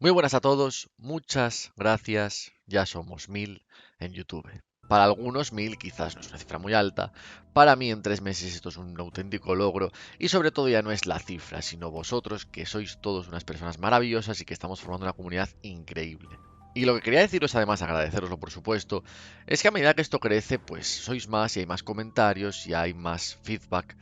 Muy buenas a todos, muchas gracias, ya somos 1000 en YouTube. Para algunos 1000 quizás no es una cifra muy alta, para mí en 3 meses esto es un auténtico logro y sobre todo ya no es la cifra, sino vosotros que sois todos unas personas maravillosas y que estamos formando una comunidad increíble. Y lo que quería deciros, además agradeceroslo por supuesto, es que a medida que esto crece, pues sois más y hay más comentarios y hay más feedback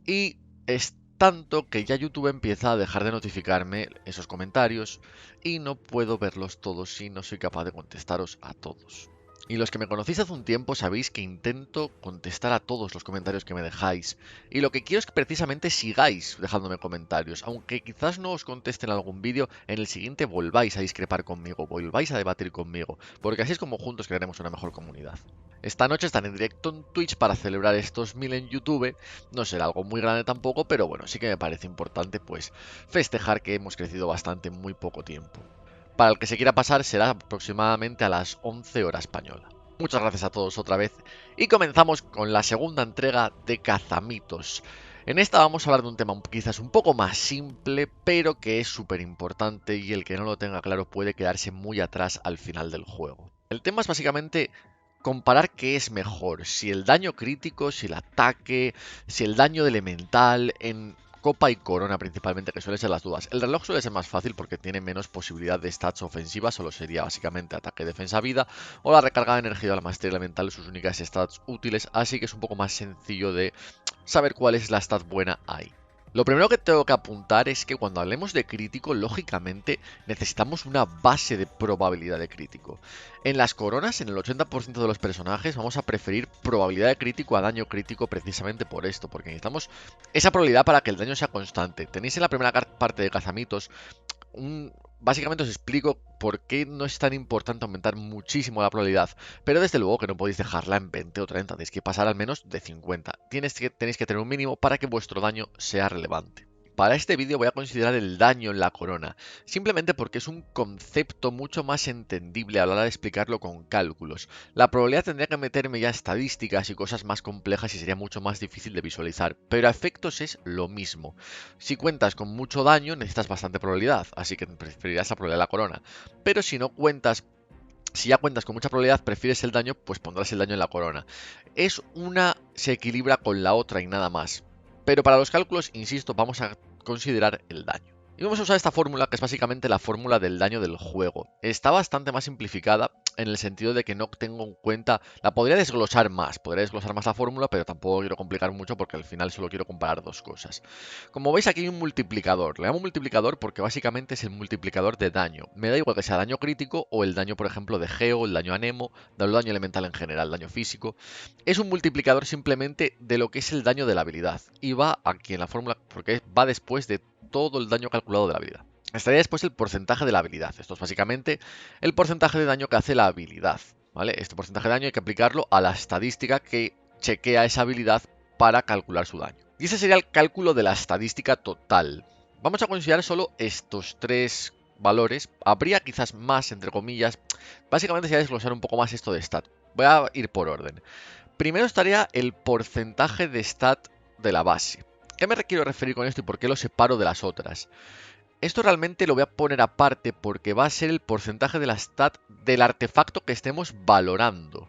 y es tanto que ya YouTube empieza a dejar de notificarme esos comentarios y no puedo verlos todos y no soy capaz de contestaros a todos. Y los que me conocéis hace un tiempo sabéis que intento contestar a todos los comentarios que me dejáis. Y lo que quiero es que precisamente sigáis dejándome comentarios. Aunque quizás no os conteste en algún vídeo, en el siguiente volváis a discrepar conmigo, volváis a debatir conmigo. Porque así es como juntos crearemos una mejor comunidad. Esta noche están en directo en Twitch para celebrar estos 1000 en YouTube. No será algo muy grande tampoco, pero bueno, sí que me parece importante pues festejar que hemos crecido bastante en muy poco tiempo. Para el que se quiera pasar será aproximadamente a las 11 horas española. Muchas gracias a todos otra vez y comenzamos con la segunda entrega de Cazamitos. En esta vamos a hablar de un tema quizás un poco más simple, pero que es súper importante y el que no lo tenga claro puede quedarse muy atrás al final del juego. El tema es básicamente comparar qué es mejor, si el daño crítico, si el ataque, si el daño de elemental en Copa y Corona principalmente, que suelen ser las dudas. El reloj suele ser más fácil porque tiene menos posibilidad de stats ofensivas, solo sería básicamente ataque, defensa, vida, o la recarga de energía de la maestría elemental, sus únicas stats útiles, así que es un poco más sencillo de saber cuál es la stat buena ahí. Lo primero que tengo que apuntar es que cuando hablemos de crítico, lógicamente necesitamos una base de probabilidad de crítico. En las coronas, en el 80% de los personajes, vamos a preferir probabilidad de crítico a daño crítico precisamente por esto, porque necesitamos esa probabilidad para que el daño sea constante. Tenéis en la primera parte de Cazamitos básicamente os explico por qué no es tan importante aumentar muchísimo la probabilidad, pero desde luego que no podéis dejarla en 20 o 30, tenéis que pasar al menos de 50. Tenéis que tener un mínimo para que vuestro daño sea relevante. Para este vídeo voy a considerar el daño en la corona, simplemente porque es un concepto mucho más entendible a la hora de explicarlo con cálculos. La probabilidad tendría que meterme ya estadísticas y cosas más complejas y sería mucho más difícil de visualizar, pero a efectos es lo mismo. Si cuentas con mucho daño necesitas bastante probabilidad, así que preferirás la probabilidad de la corona, pero si ya cuentas con mucha probabilidad, prefieres el daño, pues pondrás el daño en la corona. Se equilibra con la otra y nada más. Pero para los cálculos, insisto, vamos a considerar el daño. Y vamos a usar esta fórmula, que es básicamente la fórmula del daño del juego. Está bastante más simplificada en el sentido de que no tengo en cuenta... podría desglosar más la fórmula, pero tampoco quiero complicar mucho porque al final solo quiero comparar dos cosas. Como veis aquí hay un multiplicador. Le llamo multiplicador porque básicamente es el multiplicador de daño. Me da igual que sea daño crítico o el daño, por ejemplo, de Geo, el daño a Nemo, el daño elemental en general, daño físico. Es un multiplicador simplemente de lo que es el daño de la habilidad. Y va aquí en la fórmula porque va después de todo el daño calculado de la habilidad. Estaría después el porcentaje de la habilidad. Esto es básicamente el porcentaje de daño que hace la habilidad. ¿Vale? Este porcentaje de daño hay que aplicarlo a la estadística que chequea esa habilidad para calcular su daño. Y ese sería el cálculo de la estadística total. Vamos a considerar solo estos tres valores. Habría quizás más, entre comillas. Básicamente sería desglosar un poco más esto de stat. Voy a ir por orden. Primero estaría el porcentaje de stat de la base. ¿Qué me quiero referir con esto y por qué lo separo de las otras? Esto realmente lo voy a poner aparte porque va a ser el porcentaje de la stat del artefacto que estemos valorando.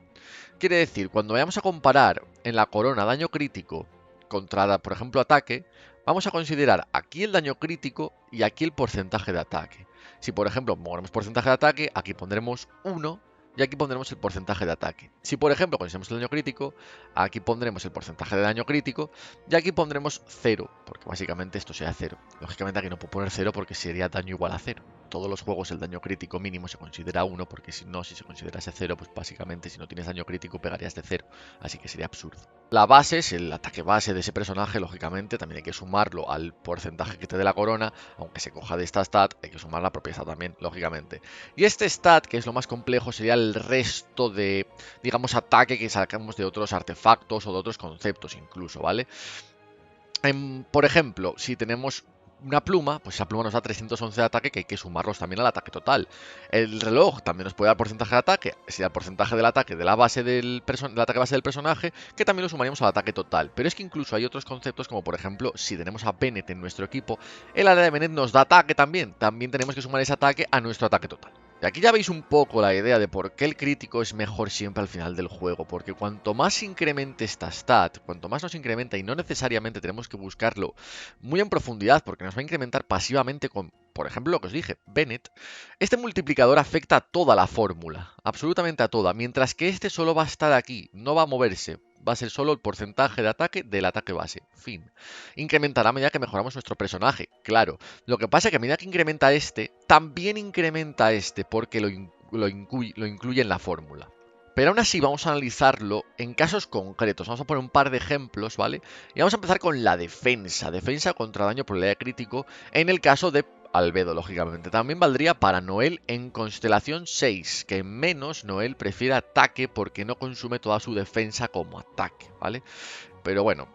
Quiere decir, cuando vayamos a comparar en la corona daño crítico contra, por ejemplo, ataque, vamos a considerar aquí el daño crítico y aquí el porcentaje de ataque. Si, por ejemplo, ponemos porcentaje de ataque, aquí pondremos 1 y aquí pondremos el porcentaje de ataque. Si, por ejemplo, consideramos el daño crítico, aquí pondremos el porcentaje de daño crítico y aquí pondremos 0, porque básicamente esto sea 0. Lógicamente aquí no puedo poner 0 porque sería daño igual a 0. Todos los juegos el daño crítico mínimo se considera 1, porque si no, si se considerase 0, pues básicamente si no tienes daño crítico pegarías de 0, así que sería absurdo. La base es el ataque base de ese personaje, lógicamente, también hay que sumarlo al porcentaje que te dé la corona, aunque se coja de esta stat, hay que sumar la propia stat también, lógicamente. Y este stat, que es lo más complejo, sería el resto de, digamos, ataque que sacamos de otros artefactos o de otros conceptos incluso, ¿vale? Por ejemplo, si tenemos una pluma, pues esa pluma nos da 311 de ataque, que hay que sumarlos también al ataque total. El reloj también nos puede dar porcentaje de ataque, sería el porcentaje del ataque de la base del ataque base del personaje, que también lo sumaríamos al ataque total. Pero es que incluso hay otros conceptos, como por ejemplo, si tenemos a Bennett en nuestro equipo, el área de Bennett nos da ataque también. También tenemos que sumar ese ataque a nuestro ataque total. Y aquí ya veis un poco la idea de por qué el crítico es mejor siempre al final del juego, porque cuanto más incremente esta stat, cuanto más nos incrementa, y no necesariamente tenemos que buscarlo muy en profundidad, porque nos va a incrementar pasivamente con, por ejemplo, lo que os dije, Bennett, este multiplicador afecta a toda la fórmula, absolutamente a toda, mientras que este solo va a estar aquí, no va a moverse. Va a ser solo el porcentaje de ataque del ataque base. Fin. Incrementará a medida que mejoramos nuestro personaje, claro. Lo que pasa es que a medida que incrementa este, también incrementa este, porque lo incluye en la fórmula. Pero aún así vamos a analizarlo en casos concretos. Vamos a poner un par de ejemplos, ¿vale? Y vamos a empezar con la defensa. Defensa contra daño por probabilidad crítico en el caso de Albedo, lógicamente. También valdría para Noel en Constelación 6, que menos Noel prefiere ataque porque no consume toda su defensa como ataque, ¿vale? Pero bueno,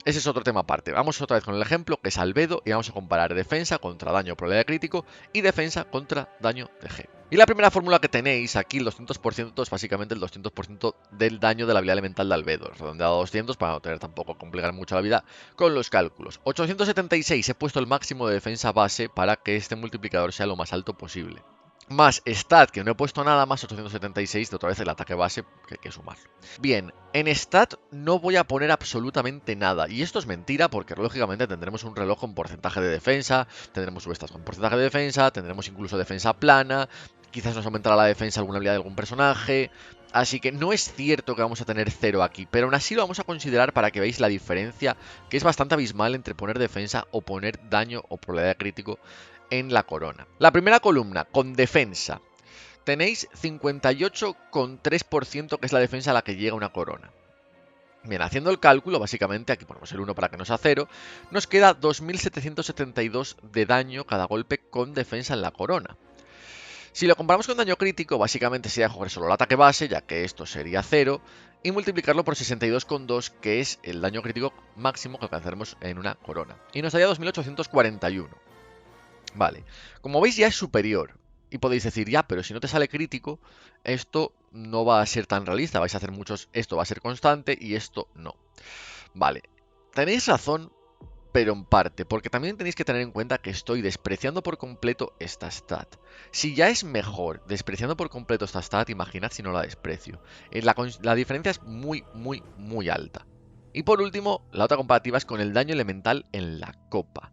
ese es otro tema aparte. Vamos otra vez con el ejemplo, que es Albedo, y vamos a comparar defensa contra daño por probabilidad crítico y defensa contra daño de G. Y la primera fórmula que tenéis aquí, el 200%, es básicamente el 200% del daño de la habilidad elemental de Albedo. Redondeado a 200 para no tener tampoco complicar mucho la vida con los cálculos. 876, he puesto el máximo de defensa base para que este multiplicador sea lo más alto posible. Más stat, que no he puesto nada, más 876 de otra vez el ataque base, que hay que sumarlo. Bien, en stat no voy a poner absolutamente nada. Y esto es mentira porque lógicamente tendremos un reloj con porcentaje de defensa, tendremos subestas con porcentaje de defensa, tendremos incluso defensa plana, quizás nos aumentará la defensa alguna habilidad de algún personaje. Así que no es cierto que vamos a tener 0 aquí, pero aún así lo vamos a considerar para que veáis la diferencia, que es bastante abismal entre poner defensa o poner daño o probabilidad crítico en la corona. La primera columna, con defensa, tenéis 58,3%, que es la defensa a la que llega una corona. Bien, haciendo el cálculo, básicamente, aquí ponemos el 1 para que no sea 0, nos queda 2.772 de daño cada golpe con defensa en la corona. Si lo comparamos con daño crítico, básicamente sería coger solo el ataque base, ya que esto sería 0, y multiplicarlo por 62,2, que es el daño crítico máximo que alcanzaremos en una corona. Y nos daría 2.841. Vale, como veis ya es superior. Y podéis decir, ya, pero si no te sale crítico, esto no va a ser tan realista. Vais a hacer muchos, esto va a ser constante y esto no. Vale, tenéis razón, pero en parte, porque también tenéis que tener en cuenta que estoy despreciando por completo esta stat. Si ya es mejor despreciando por completo esta stat, imaginad si no la desprecio. La diferencia es muy, muy, muy alta. Y por último, la otra comparativa es con el daño elemental en la copa.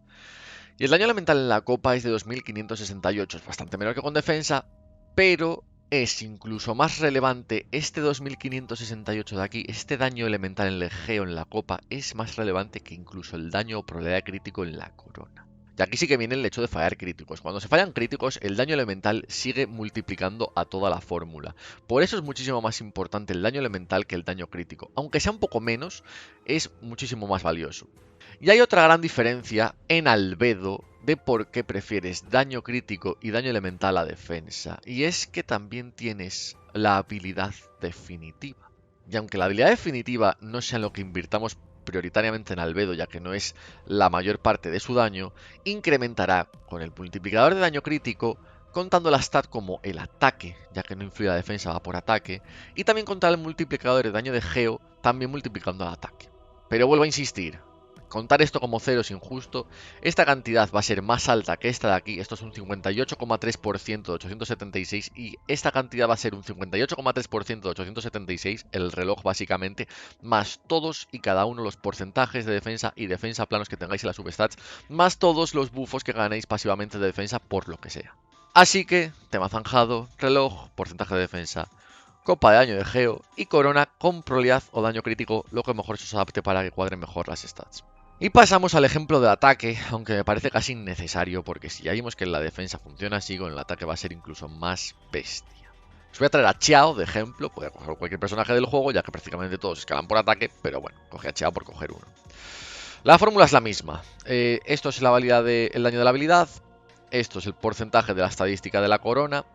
Y el daño elemental en la copa es de 2568, es bastante menor que con defensa, pero es incluso más relevante este 2568 de aquí, este daño elemental en el Egeo en la copa es más relevante que incluso el daño o probabilidad crítico en la corona. Y aquí sí que viene el hecho de fallar críticos. Cuando se fallan críticos, el daño elemental sigue multiplicando a toda la fórmula. Por eso es muchísimo más importante el daño elemental que el daño crítico. Aunque sea un poco menos, es muchísimo más valioso. Y hay otra gran diferencia en Albedo de por qué prefieres daño crítico y daño elemental a defensa. Y es que también tienes la habilidad definitiva. Y aunque la habilidad definitiva no sea lo que invirtamos prioritariamente en Albedo, ya que no es la mayor parte de su daño, incrementará con el multiplicador de daño crítico, contando la stat como el ataque, ya que no influye la defensa, va por ataque, y también contar el multiplicador de daño de Geo, también multiplicando el ataque. Pero vuelvo a insistir, contar esto como 0 es injusto, esta cantidad va a ser más alta que esta de aquí, esto es un 58,3% de 876 y esta cantidad va a ser un 58,3% de 876, el reloj básicamente, más todos y cada uno los porcentajes de defensa y defensa planos que tengáis en las substats, más todos los buffos que ganéis pasivamente de defensa por lo que sea. Así que, tema zanjado, reloj, porcentaje de defensa, copa de daño de Geo y corona con probabilidad o daño crítico, lo que mejor se os adapte para que cuadren mejor las stats. Y pasamos al ejemplo de ataque, aunque me parece casi innecesario, porque si ya vimos que la defensa funciona así, con el ataque va a ser incluso más bestia. Os voy a traer a Xiao de ejemplo, podría coger cualquier personaje del juego, ya que prácticamente todos escalan por ataque, pero bueno, coge a Xiao por coger uno. La fórmula es la misma. Esto es la validad del daño de la habilidad, esto es el porcentaje de la estadística de la corona,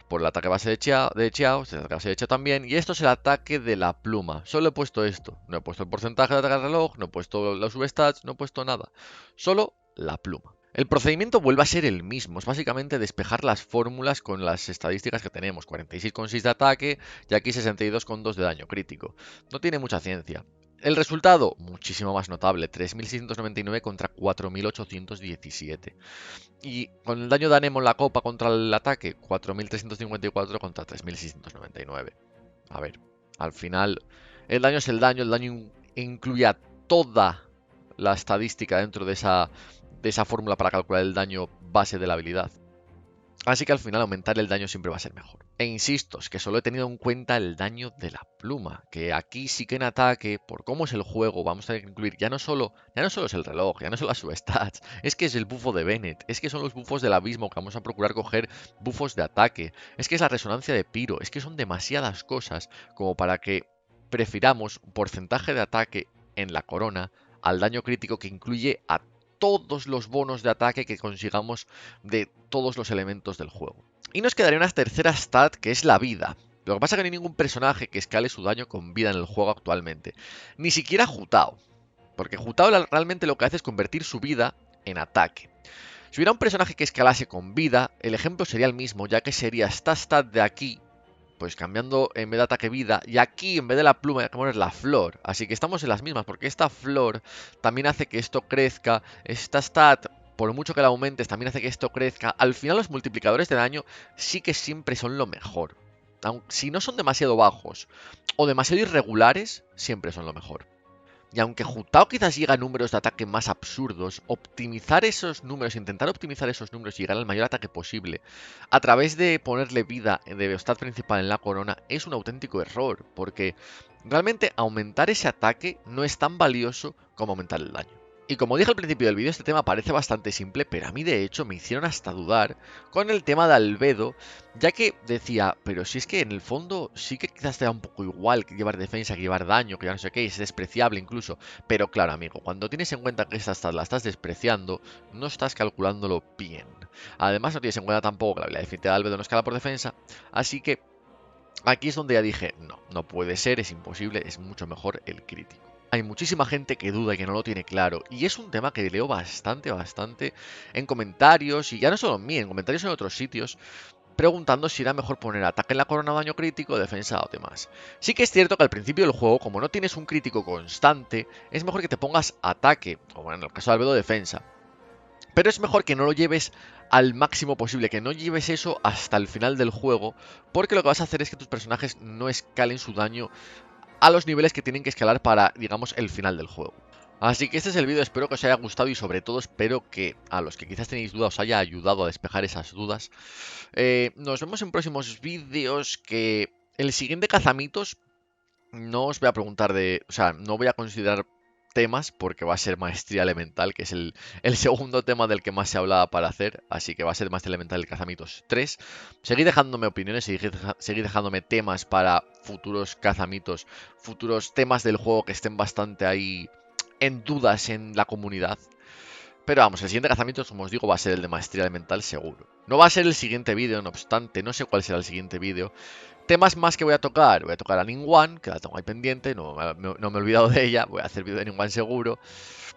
por el ataque base de Xiao, el ataque base de Xiao también, y esto es el ataque de la pluma. Solo he puesto esto, no he puesto el porcentaje de ataque del reloj, no he puesto los substats, no he puesto nada, solo la pluma. El procedimiento vuelve a ser el mismo, es básicamente despejar las fórmulas con las estadísticas que tenemos, 46,6 de ataque y aquí 62,2 de daño crítico. No tiene mucha ciencia. El resultado, muchísimo más notable, 3.699 contra 4.817. Y con el daño de Anemo en la copa contra el ataque, 4.354 contra 3.699. A ver, al final, el daño incluye a toda la estadística dentro de esa fórmula para calcular el daño base de la habilidad. Así que al final aumentar el daño siempre va a ser mejor. E insisto, es que solo he tenido en cuenta el daño de la pluma, que aquí sí que en ataque, por cómo es el juego, vamos a incluir ya no solo es el reloj, ya no son las substats, es que es el bufo de Bennett, es que son los bufos del abismo que vamos a procurar coger bufos de ataque, es que es la resonancia de Pyro, es que son demasiadas cosas como para que prefiramos un porcentaje de ataque en la corona al daño crítico que incluye a todos los bonos de ataque que consigamos de todos los elementos del juego. Y nos quedaría una tercera stat que es la vida. Lo que pasa es que no hay ningún personaje que escale su daño con vida en el juego actualmente. Ni siquiera Jutao. Porque Jutao realmente lo que hace es convertir su vida en ataque. Si hubiera un personaje que escalase con vida, el ejemplo sería el mismo, ya que sería esta stat de aquí, pues cambiando en vez de ataque vida, y aquí en vez de la pluma hay que poner la flor. Así que estamos en las mismas, porque esta flor también hace que esto crezca. Esta stat, por mucho que la aumentes, también hace que esto crezca. Al final los multiplicadores de daño sí que siempre son lo mejor. Aunque si no son demasiado bajos o demasiado irregulares, siempre son lo mejor. Y aunque Jutao quizás llegue a números de ataque más absurdos, optimizar esos números, intentar optimizar esos números y llegar al mayor ataque posible a través de ponerle vida de stat principal en la corona es un auténtico error, porque realmente aumentar ese ataque no es tan valioso como aumentar el daño. Y como dije al principio del vídeo, este tema parece bastante simple, pero a mí de hecho me hicieron hasta dudar con el tema de Albedo, ya que decía, pero si es que en el fondo sí que quizás te da un poco igual que llevar defensa, que llevar daño, que ya no sé qué, es despreciable incluso. Pero claro, amigo, cuando tienes en cuenta que esta stat la estás despreciando, no estás calculándolo bien. Además no tienes en cuenta tampoco que la habilidad definitiva de Albedo no escala por defensa, así que aquí es donde ya dije, no, no puede ser, es imposible, es mucho mejor el crítico. Hay muchísima gente que duda y que no lo tiene claro, y es un tema que leo bastante en comentarios, y ya no solo en mí, en comentarios en otros sitios, preguntando si era mejor poner ataque en la corona o daño crítico, defensa o demás. Sí que es cierto que al principio del juego, como no tienes un crítico constante, es mejor que te pongas ataque, o bueno, en el caso de Albedo, defensa. Pero es mejor que no lo lleves al máximo posible, que no lleves eso hasta el final del juego, porque lo que vas a hacer es que tus personajes no escalen su daño a los niveles que tienen que escalar para, digamos, el final del juego. Así que este es el vídeo, espero que os haya gustado y sobre todo espero que a los que quizás tenéis dudas os haya ayudado a despejar esas dudas. Nos vemos en próximos vídeos, que el siguiente cazamitos no os voy a preguntar de... O sea, no voy a considerar temas porque va a ser maestría elemental, que es el segundo tema del que más se hablaba para hacer, así que va a ser maestría elemental el cazamitos 3. Seguid dejándome opiniones, seguid dejándome temas para futuros cazamitos, futuros temas del juego que estén bastante ahí en dudas en la comunidad. Pero vamos, el siguiente cazamiento, como os digo, va a ser el de maestría elemental seguro. No va a ser el siguiente vídeo, no obstante, no sé cuál será el siguiente vídeo. Temas más que voy a tocar a Ningguang, que la tengo ahí pendiente, no me he olvidado de ella, voy a hacer vídeo de Ningguang seguro.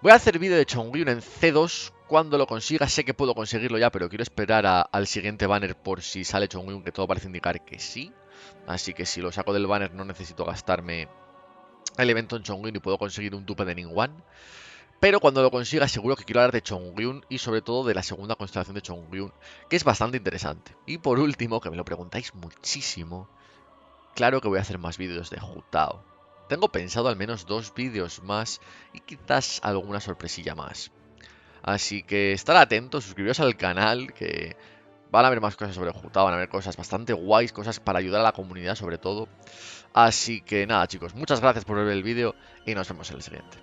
Voy a hacer vídeo de Chongyun en C2 cuando lo consiga, sé que puedo conseguirlo ya, pero quiero esperar al siguiente banner por si sale Chongyun, que todo parece indicar que sí. Así que si lo saco del banner no necesito gastarme el evento en Chongyun y puedo conseguir un dupe de Ningguang. Pero cuando lo consiga seguro que quiero hablar de Chongyun y sobre todo de la segunda constelación de Chongyun, que es bastante interesante. Y por último, que me lo preguntáis muchísimo, claro que voy a hacer más vídeos de Jutao. Tengo pensado al menos 2 vídeos más y quizás alguna sorpresilla más. Así que estar atentos, suscribiros al canal, que van a haber más cosas sobre Jutao, van a haber cosas bastante guays, cosas para ayudar a la comunidad sobre todo. Así que nada chicos, muchas gracias por ver el vídeo y nos vemos en el siguiente.